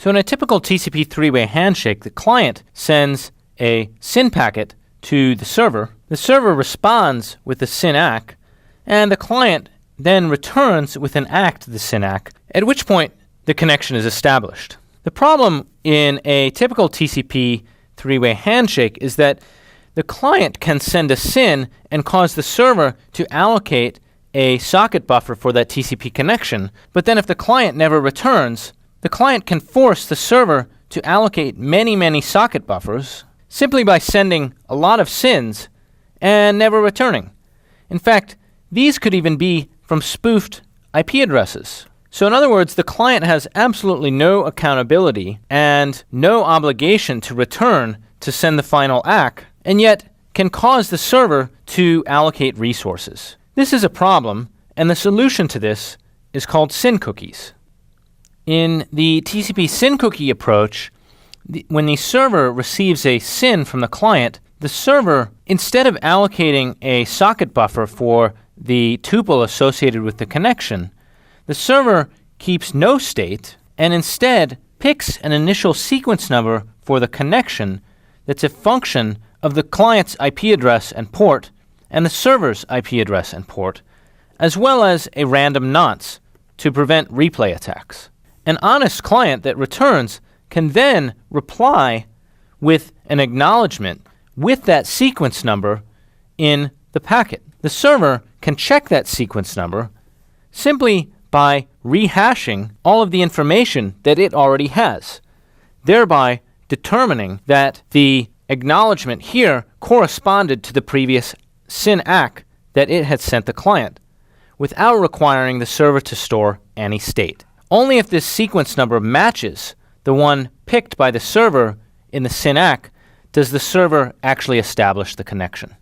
So in a typical TCP three-way handshake, the client sends a SYN packet to the server responds with the SYN ACK, and the client then returns with an ACK to the SYN ACK, at which point the connection is established. The problem in a typical TCP three-way handshake is that the client can send a SYN and cause the server to allocate a socket buffer for that TCP connection, but then if the client never returns, the client can force the server to allocate many socket buffers simply by sending a lot of SYNs and never returning. In fact, these could even be from spoofed IP addresses. So in other words, the client has absolutely no accountability and no obligation to return to send the final ACK, and yet can cause the server to allocate resources. This is a problem, and the solution to this is called SYN cookies. In the TCP SYN cookie approach, when the server receives a SYN from the client, the server, instead of allocating a socket buffer for the tuple associated with the connection, the server keeps no state and instead picks an initial sequence number for the connection that's a function of the client's IP address and port and the server's IP address and port, as well as a random nonce to prevent replay attacks. An honest client that returns can then reply with an acknowledgement with that sequence number in the packet. The server can check that sequence number simply by rehashing all of the information that it already has, thereby determining that the acknowledgement here corresponded to the previous SYN ACK that it had sent the client, without requiring the server to store any state. Only if this sequence number matches the one picked by the server in the SYN ACK does the server actually establish the connection.